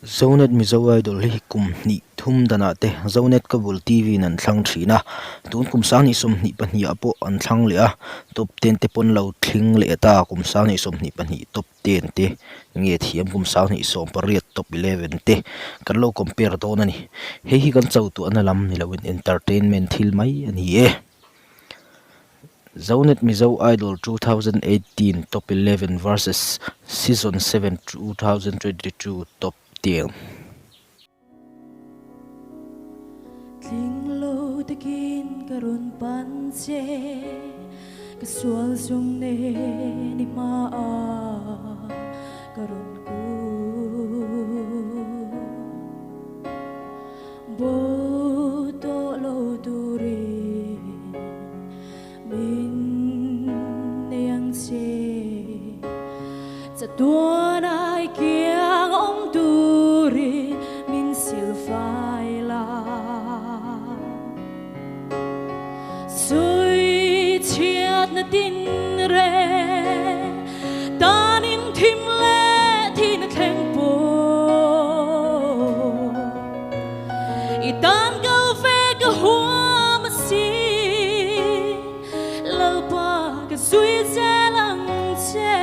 Zonet Mizo Idol hi kum ni thum dana te Zonet Kabul TV nan thlang thina tun kum sang ni som ni pani apo an thlang le a top 10 te pon lo thling le ta kum sang ni som ni pani top 10 te nge thiam kum sang ni som pariat top 11 te kan lo compare to na ni hi kan chau tu analam ni lo entertainment thil mai ani e Zonet Mizo Idol 2018 top 11 versus season 7 2022 top 10. Tling lo takin karon panse kasual sung ne ni ma karon ko boto lo duri min yang se sa tuanay kiang om duri min silfai la sui chiat na tin re tanin thim le thin theng po itan gal fe ka hua ma si lau pa ka sui se lang che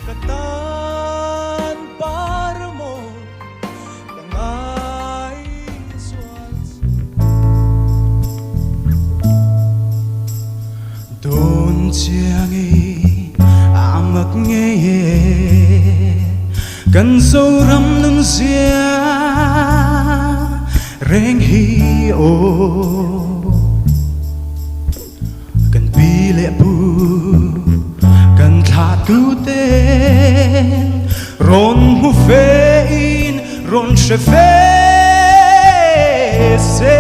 Katan para mo gần sâu rắm nâng xia rèn hi ô gần bi lệ bu gần thả tu tên ron hu phê in ron se phê se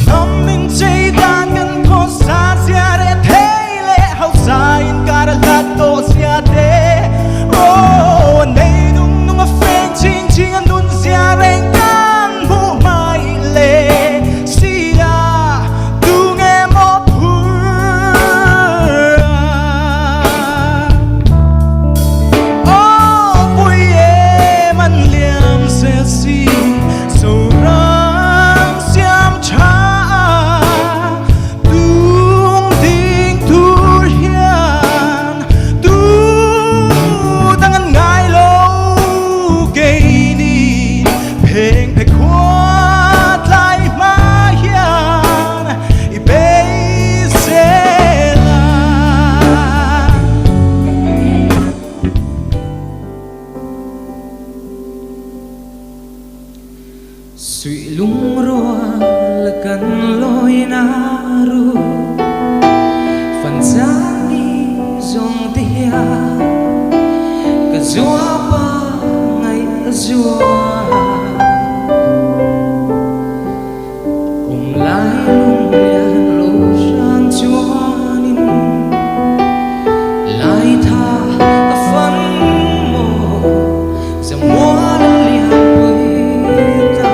nằm mình chơi đàn gần có xa xia để thấy lệ hậu xa in cả là to xia để oh này nung nung phê chinh chinh anh đun xia rèn căng mu mai lệ xia tu nghe một oh vui em anh liam sẽ xi sâu răng xiêm cha tung tình thu hian tu đang ăn ngài lâu gây ni phèn phèn quát lại mà hian i bê sẽ là suy lung roa là cần lối naru phần giá đi dòng tia cả gió ba ngày gió cùng lại lung lian lô sang chúa nín lại tha phân mồ giờ mua lên lian với ta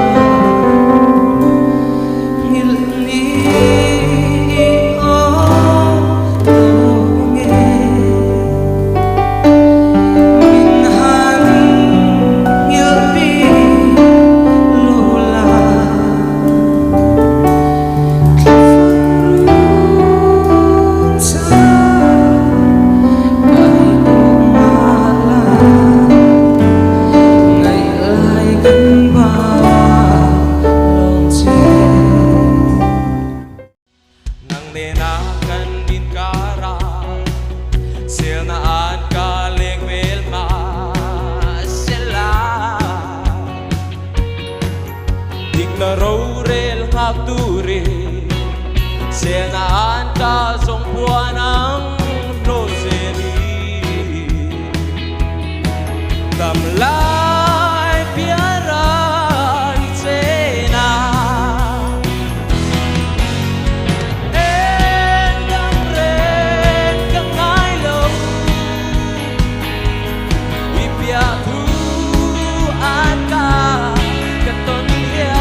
Senaan ka song buwan ang rosary Tamlay piara isena Endang ren kang ngailo Ipiatu ata katon liya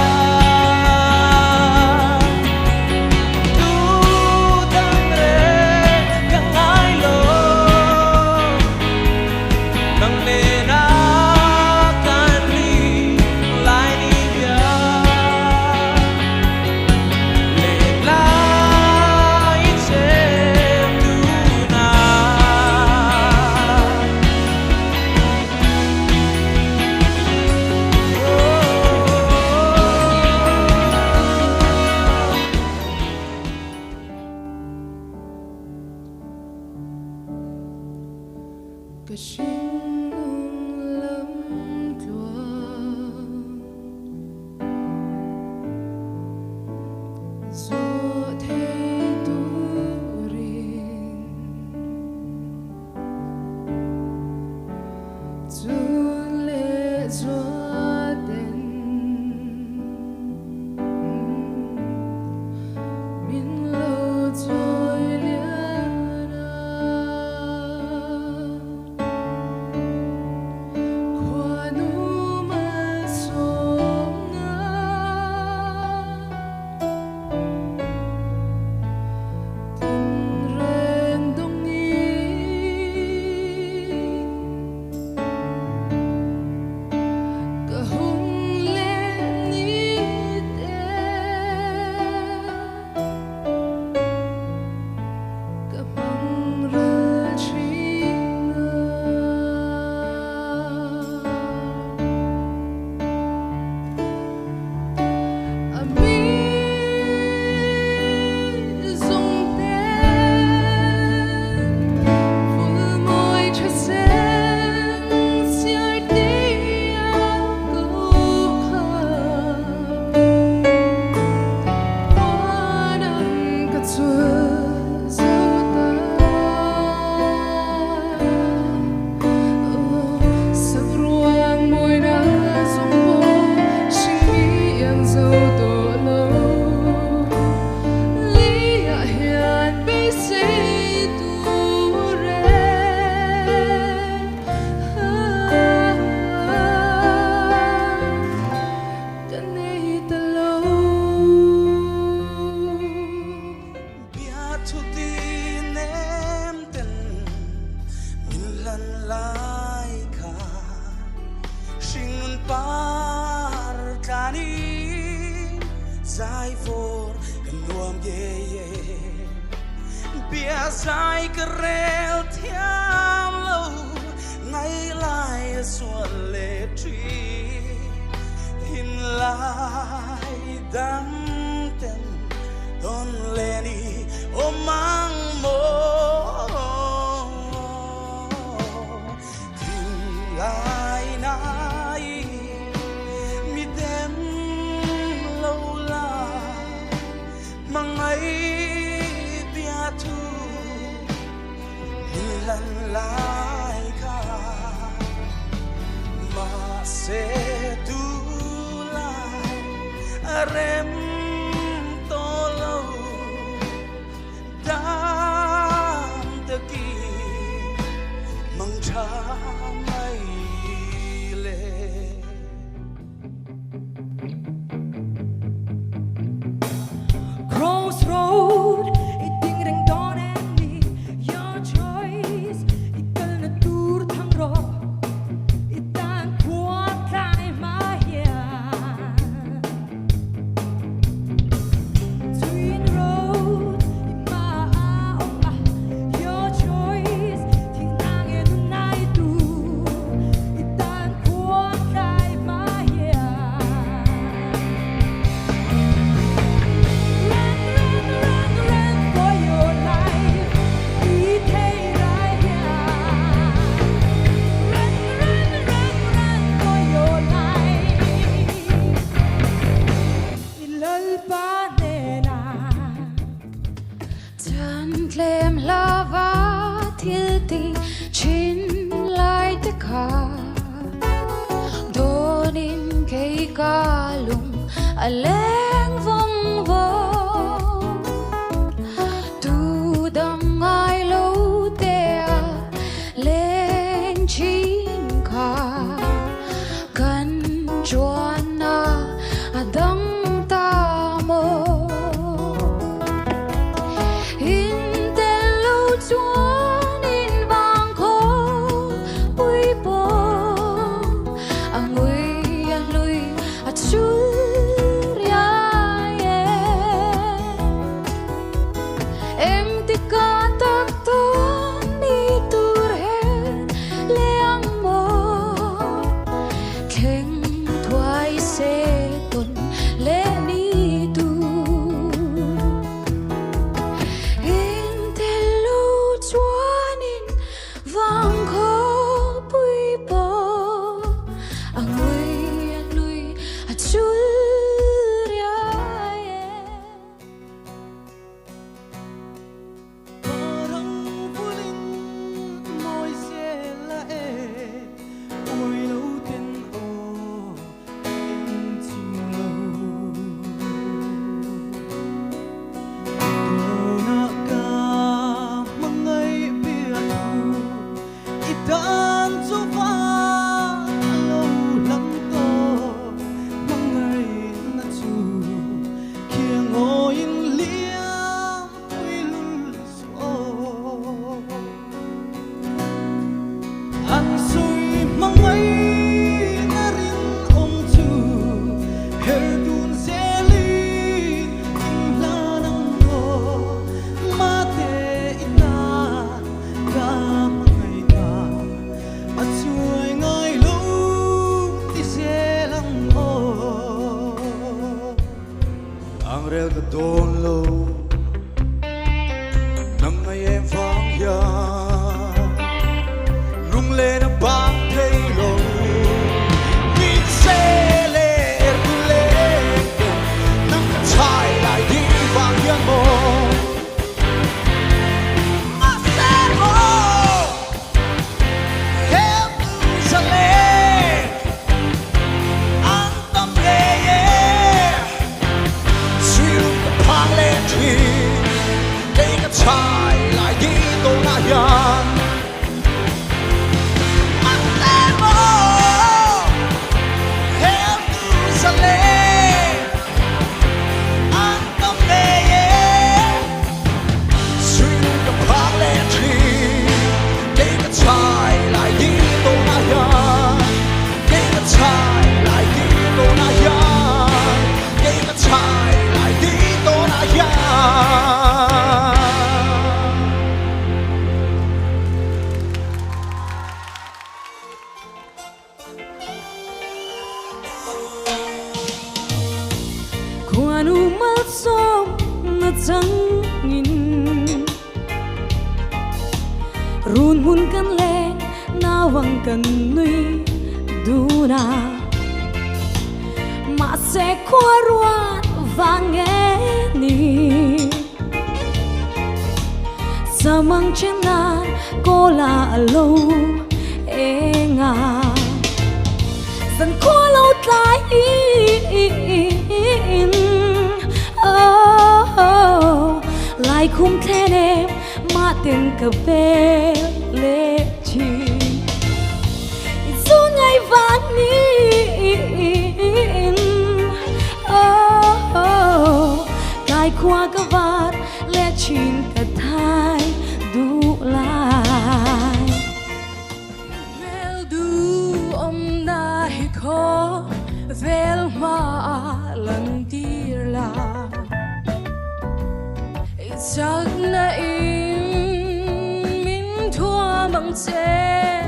dài vô cần nuông ghê bia dài cái rêu thiam lâu ngày lại xuân lệ truy hin lại đắm tên tôn lên đi ôm mang mồ hin lại nai mi đêm lâu la mang ấy bia thu lần lại cả mà sẽ tu lại rem to lâu đam tơ kỳ mong cha mây lệ Crossroad, iting reng dawn and me, your choice, ikal na tur thang ro, itang kuat kai ma hian. Twin road, ima oma, your choice, tinang enunay tu, itang kuat kai ma hian. Run for your life, đi thay ra hian. Run for your life. Ilal pa nena. Tan klem lava thil ti chin lai te kha. Donin kay kalung aleng vong vo. Tu dang ai lo te a len chin kha. Kan chuan na adang ta mo. In tên lâu chuan in vang kho bui bo. A ngui a lui a chul ya ye. Em ti ka tak ton ni tur hen leang mo. Keng thoai se ton le ni tu. In te lu chuan in vang kho bui bo. A ngui a lui a chul ya ye. Parang puling môi xe là ôi lâu tên ô em chim lâu đồ na ca mang ngay bia thu itan cho va lâu lắm to mang ngay na chu kia ngồi in liang quy lul so an sui mang ngay na rin om chu her dun zeli in la nang go ma te ina ka ngay ta a chui ngay lu ti se lang o ang rel ka don lo nang ngay em vang ya lung lên nó bám thấy lo min se le nang ka chai lại đi vang ya mo ma se mo em sa le an tâm le ye siêu ka pang le chẳng nhìn run mun kan le na wang kan nui duna mà sẽ qua ruột và nghe ni giờ mang trên na cô là lâu em à dần qua lâu lại in lại không thể em mà tiền cà phê lệ chi dù ngày vàng in cái qua cái vạt lệ chín cái thai đủ lại vel du om na hi khó vel ma lần tir la chắc na min thua mang che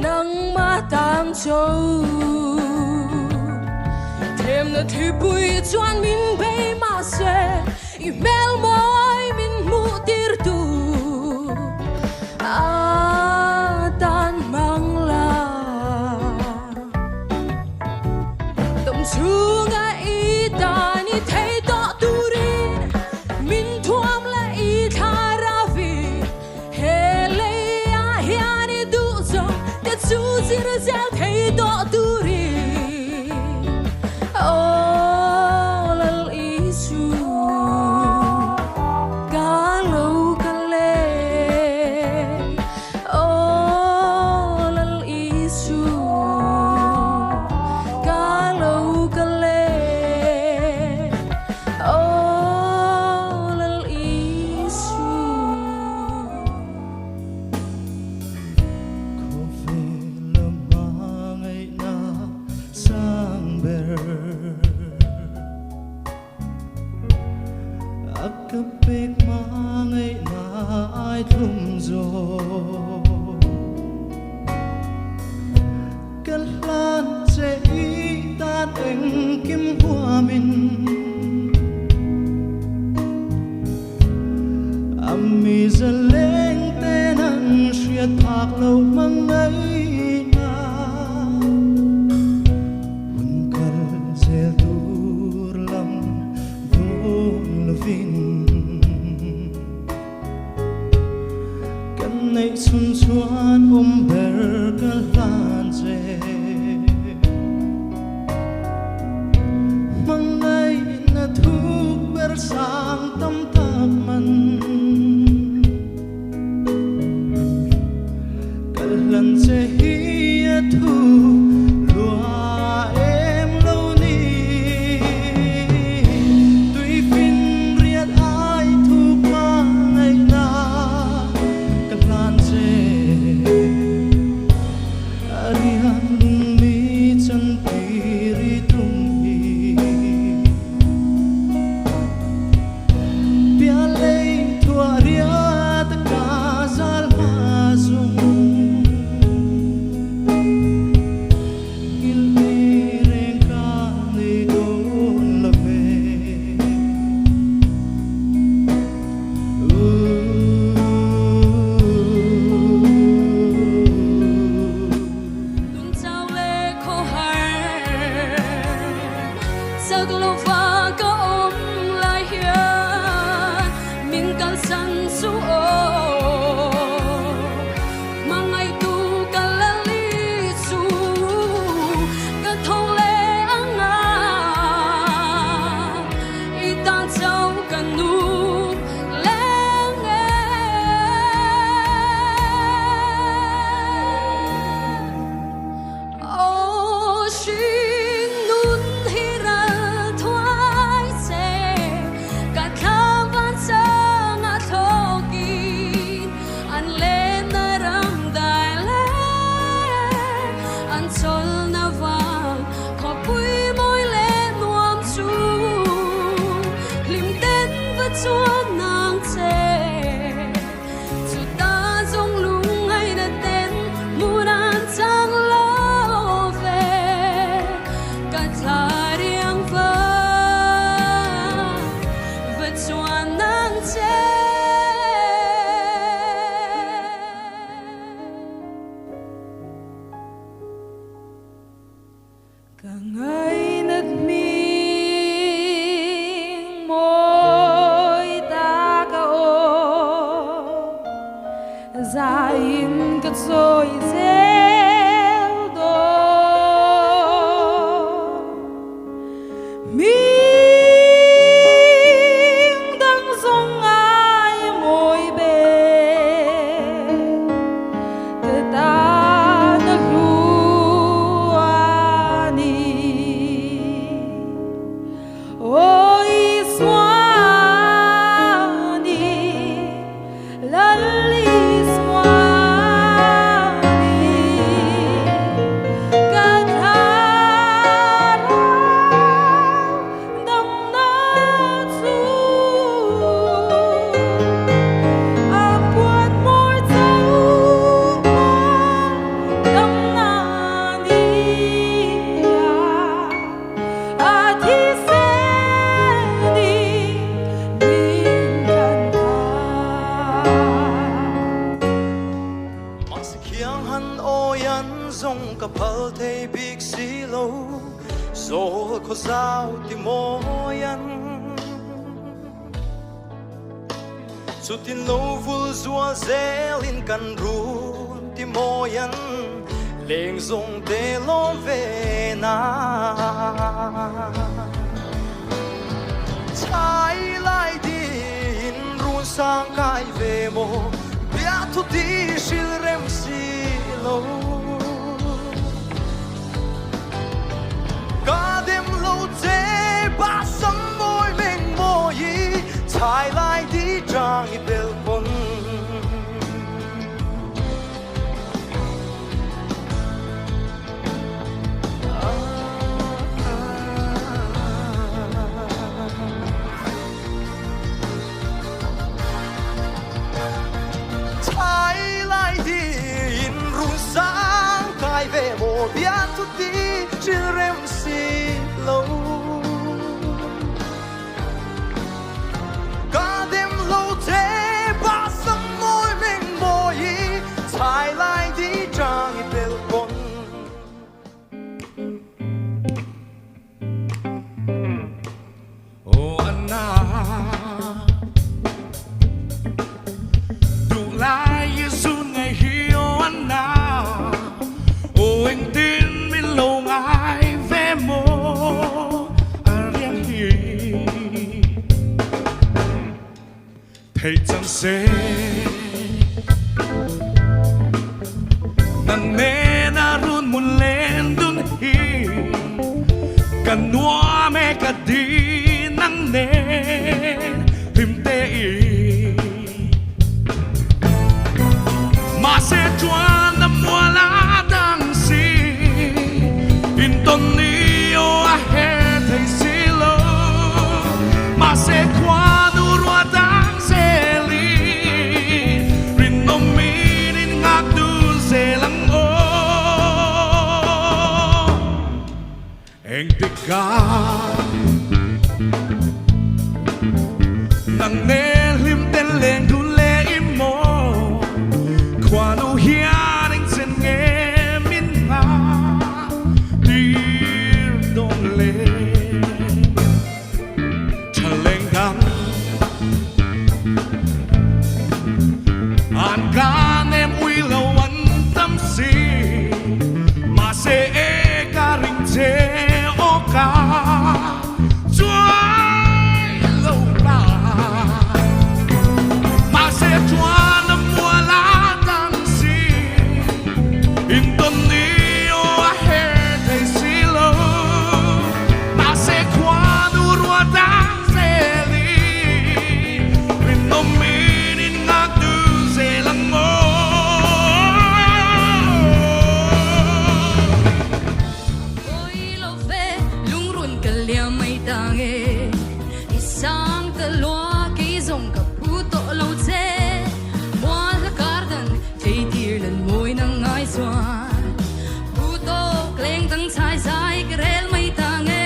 nắng ma tam châu thêm là thứ bụi choan min bay mà sẽ email môi min mu tir tu tan mang la tâm su ngay ta ni thấy to tu ri min thuam la i tha ra vi hele hian ni du zawng te chu zir zel thấy to tu ri cả ngày nước miếng môi ta cả ô ra in cất rồi rêu đô miếng đang rong ai môi bên cái ta nước ôi xoani lali xoani cả thara đâm na chu à buồn môi dấu đâm na đi à thi zawng ka phal thei bik si lo zo kho zau ti moyan chutin lo vul zua zelin kan run ti moyan leng zong te lo ve na chai lai din run sang kai ve mo bia thu ti shil rem si lo cả đêm lâu chế ba sớm môi mình môi trái lại đi trang ít bel pon trái lại đi in run sáng cài về mồ biết chút đi chỉ rem si lâu cả đêm lâu thế ba sớm môi mình môi trái lại đi trang ít bel pon oh Anna đủ lại Giêsu ngày hiếu Anna oh anh tin mình lâu ngài về mô ariang hi thầy chẳng sẽ nang nè na run mun lên dun hi kan noa me ka di nang nè him te i ma se chuan na mua la dang si in ton ni o a he thei si lo ma se kwa du rua dang se li rin no mi rin ngak du se lang o eng te ka nang ne lim ten leng du le im mo qua nu hian anh sen nghe min na dir don le chaleng dam an kan em ui lo an tâm si mà se e ka ring che o ka chuai lo ba mà se chuan na mua la Intonio a hair they see low ma se quando ruota seli rin no meaning not do se l'amore ôi lo ve lung run ka liam mai tange isang ka loa ki zong ka puto lo che moi la garden thei tir lan moi nang ai xoan puto kleng tang chai sai ka rel mai tange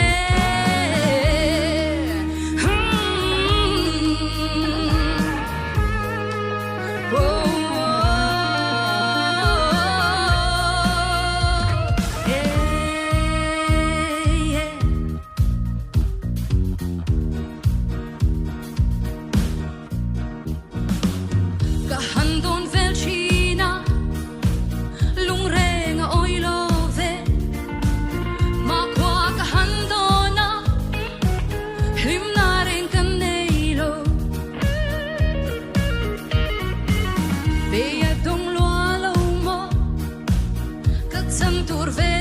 Santurve